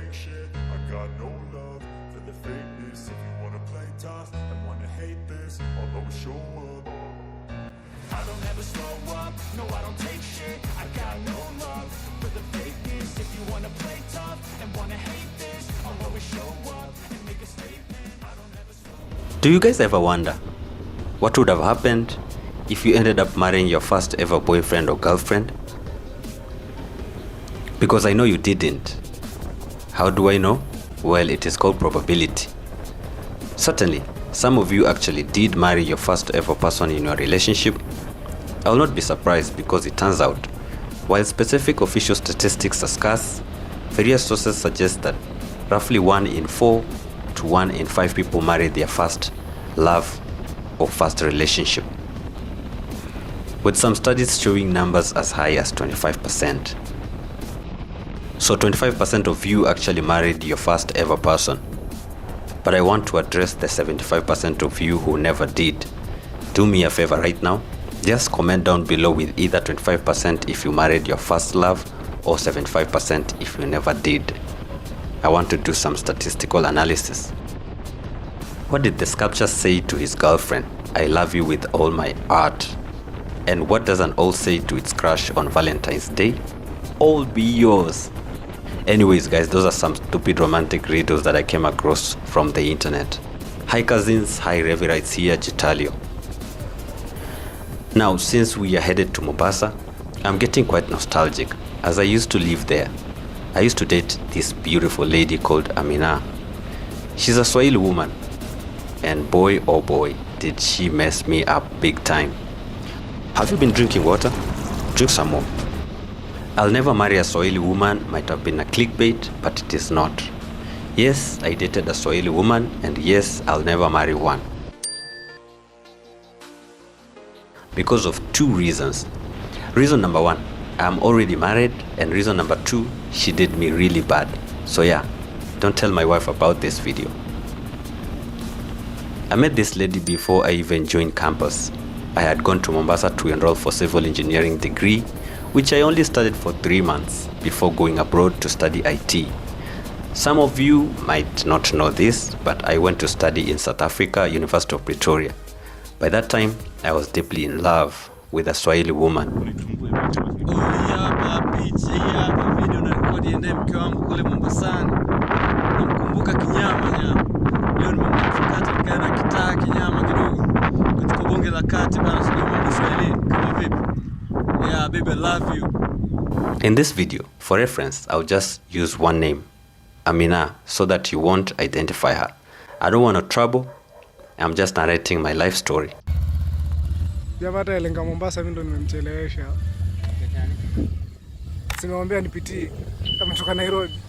take shit. I got no love for the fakeness. If you wanna play tough and wanna hate this, I'll always show up. I don't ever slow up, no I don't take shit. I got no love for the fakeness. If you wanna play tough and wanna hate this, I'll always show up and make a statement. I don't ever slow up. Do you guys ever wonder what would have happened if you ended up marrying your first ever boyfriend or girlfriend? Because I know you didn't. How do I know? Well, it is called probability. Certainly, some of you actually did marry your first ever person in your relationship. I will not be surprised because it turns out, while specific official statistics are scarce, various sources suggest that roughly 1 in 4 to 1 in 5 people marry their first love or first relationship, with some studies showing numbers as high as 25%. So 25% of you actually married your first ever person. But I want to address the 75% of you who never did. Do me a favor right now. Just comment down below with either 25% if you married your first love or 75% if you never did. I want to do some statistical analysis. What did the sculptor say to his girlfriend? I love you with all my heart. And what does an owl say to its crush on Valentine's Day? All be yours. Anyways guys, those are some stupid romantic riddles that I came across from the internet. Hi cousins, hi Reverites, here Gitalio. Now since we are headed to Mombasa, I'm getting quite nostalgic as I used to live there. I used to date this beautiful lady called Amina. She's a Swahili woman, and boy oh boy did she mess me up big time. Have you been drinking water? Drink some more. I'll never marry a Swahili woman might have been a clickbait, but it is not. Yes, I dated a Swahili woman, and yes, I'll never marry one. Because of 2 reasons. Reason number 1, I'm already married, and reason number 2, she did me really bad. So yeah, don't tell my wife about this video. I met this lady before I even joined campus. I had gone to Mombasa to enroll for civil engineering degree, which I only studied for 3 months before going abroad to study IT. Some of you might not know this, but I went to study in South Africa, University of Pretoria. By that time, I was deeply in love with a Swahili woman. Yeah, baby, love you. In this video, for reference, I'll just use one name, Amina, so that you won't identify her. I don't want no trouble. I'm just narrating my life story. Japata elenga Mombasa, mimi ndo nimemchelewesha. Simwambia nipitie. Ametoka Nairobi.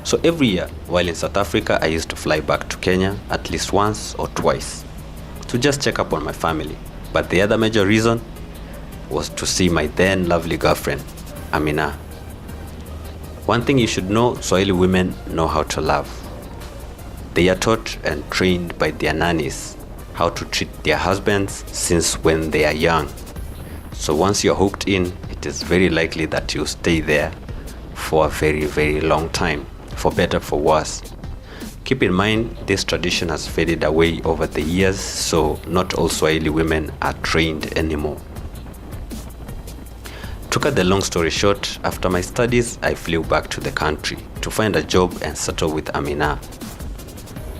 So every year, while in South Africa, I used to fly back to Kenya at least once or twice to just check up on my family. But the other major reason was to see my then lovely girlfriend, Amina. One thing you should know, Swahili women know how to love. They are taught and trained by their nannies how to treat their husbands since when they are young. So once you're hooked in, it is very likely that you'll stay there for a very, very long time, for better, for worse. Keep in mind, this tradition has faded away over the years, so not all Swahili women are trained anymore. To cut the long story short, after my studies, I flew back to the country to find a job and settle with Amina.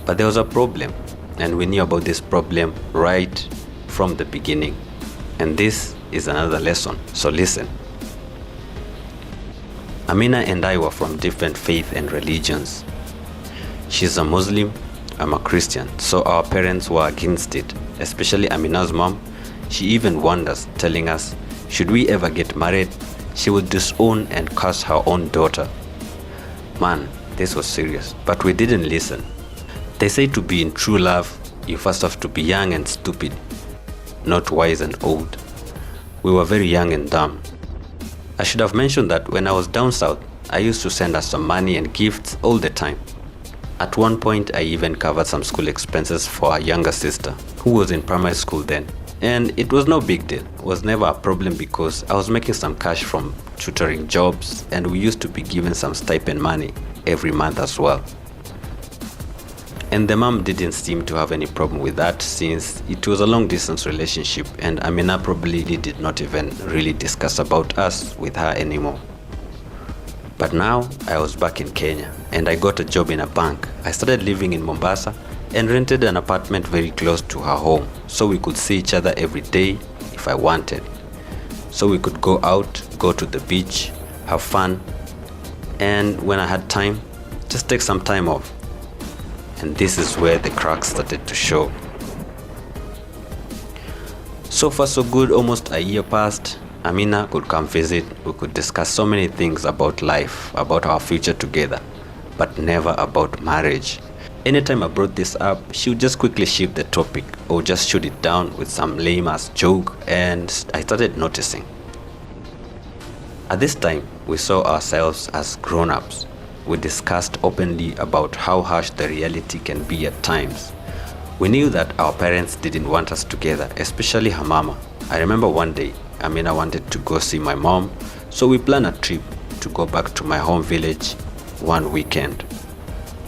But there was a problem, and we knew about this problem right from the beginning. And this is another lesson, so listen. Amina and I were from different faith and religions. She's a Muslim, I'm a Christian, so our parents were against it, especially Amina's mom. She even warned us, telling us, should we ever get married, she would disown and curse her own daughter. Man, this was serious, but we didn't listen. They say to be in true love, you first have to be young and stupid. not wise and old. We were very young and dumb. I should have mentioned that when I was down south, I used to send her some money and gifts all the time. At one point, I even covered some school expenses for her younger sister, who was in primary school then. And it was no big deal. It was never a problem because I was making some cash from tutoring jobs, and we used to be given some stipend money every month as well. And the mom didn't seem to have any problem with that, since it was a long distance relationship and Amina probably did not even really discuss about us with her anymore. But now I was back in Kenya and I got a job in a bank. I started living in Mombasa and rented an apartment very close to her home, so we could see each other every day if I wanted. So we could go out, go to the beach, have fun, and when I had time, just take some time off. And this is where the cracks started to show. So far so good. Almost a year passed. Amina could come visit. We could discuss so many things about life, about our future together, but never about marriage. Anytime I brought this up, she would just quickly shift the topic or just shoot it down with some lame ass joke, and I started noticing. At this time, we saw ourselves as grown-ups. We discussed openly about how harsh the reality can be at times. We knew that our parents didn't want us together, especially her mama. I remember one day, Amina wanted to go see my mom, so we planned a trip to go back to my home village one weekend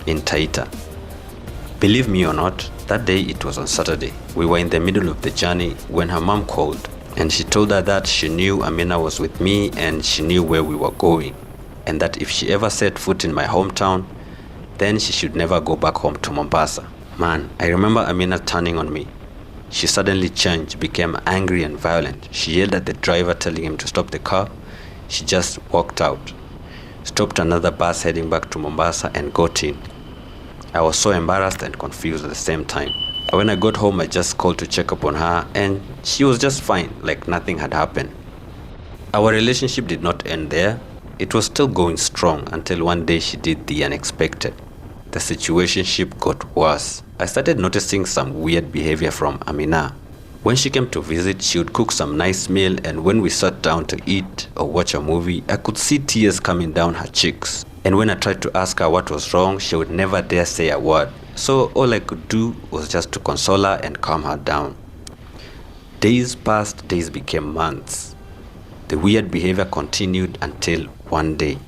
in Taita. Believe me or not, that day it was on Saturday. We were in the middle of the journey when her mom called, and she told her that she knew Amina was with me and she knew where we were going, and that if she ever set foot in my hometown, then she should never go back home to Mombasa. Man, I remember Amina turning on me. She suddenly changed, became angry and violent. She yelled at the driver, telling him to stop the car. She just walked out, stopped another bus heading back to Mombasa, and got in. I was so embarrassed and confused at the same time. When I got home, I just called to check up on her, and she was just fine, like nothing had happened. Our relationship did not end there. It was still going strong until one day she did the unexpected. The situationship got worse. I started noticing some weird behavior from Amina. When she came to visit, she would cook some nice meal, and when we sat down to eat or watch a movie, I could see tears coming down her cheeks. And when I tried to ask her what was wrong, she would never dare say a word. So all I could do was just to console her and calm her down. Days passed, days became months. The weird behavior continued until one day.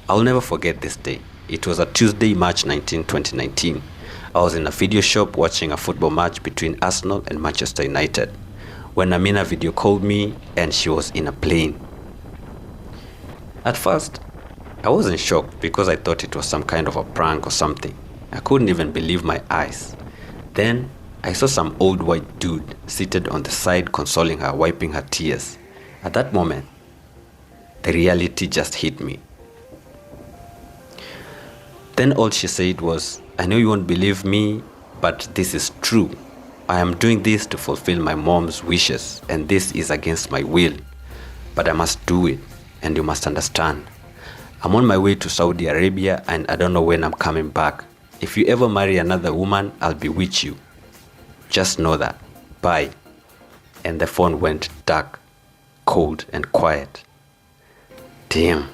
I'll never forget this day. It was a Tuesday, March 19, 2019. I was in a video shop watching a football match between Arsenal and Manchester United when Amina video called me and she was in a plane. At first, I wasn't shocked because I thought it was some kind of a prank or something. I couldn't even believe my eyes. Then I saw some old white dude seated on the side consoling her, wiping her tears. At that moment, the reality just hit me. Then all she said was, "I know you won't believe me, but this is true. I am doing this to fulfill my mom's wishes, and this is against my will. But I must do it, and you must understand. I'm on my way to Saudi Arabia, and I don't know when I'm coming back. If you ever marry another woman, I'll be with you. Just know that. Bye." And the phone went dark, cold and quiet. Damn.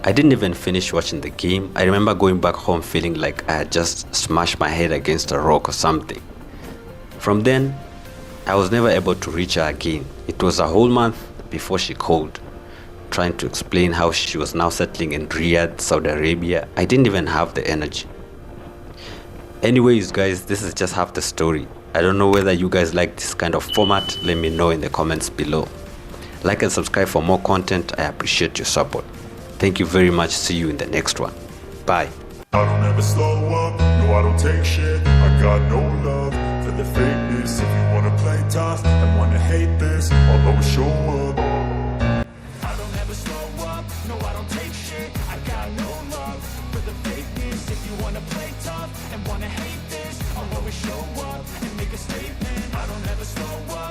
I didn't even finish watching the game. I remember going back home feeling like I had just smashed my head against a rock or something. From then, I was never able to reach her again. It was a whole month before she called, trying to explain how she was now settling in Riyadh, Saudi Arabia. I didn't even have the energy. Anyways, guys, this is just half the story. I don't know whether you guys like this kind of format. Let me know in the comments below. Like and subscribe for more content. I appreciate your support. Thank you very much. See you in the next one. Bye. I don't ever slow up, no I don't take shit. I got no love for the fakeness. If you wanna play tough and wanna hate this, I'll always show up. I don't ever slow up, no I don't take shit. I got no love for the fakeness. If you wanna play tough and wanna hate this, I'll always show up and make a statement. I don't ever slow up.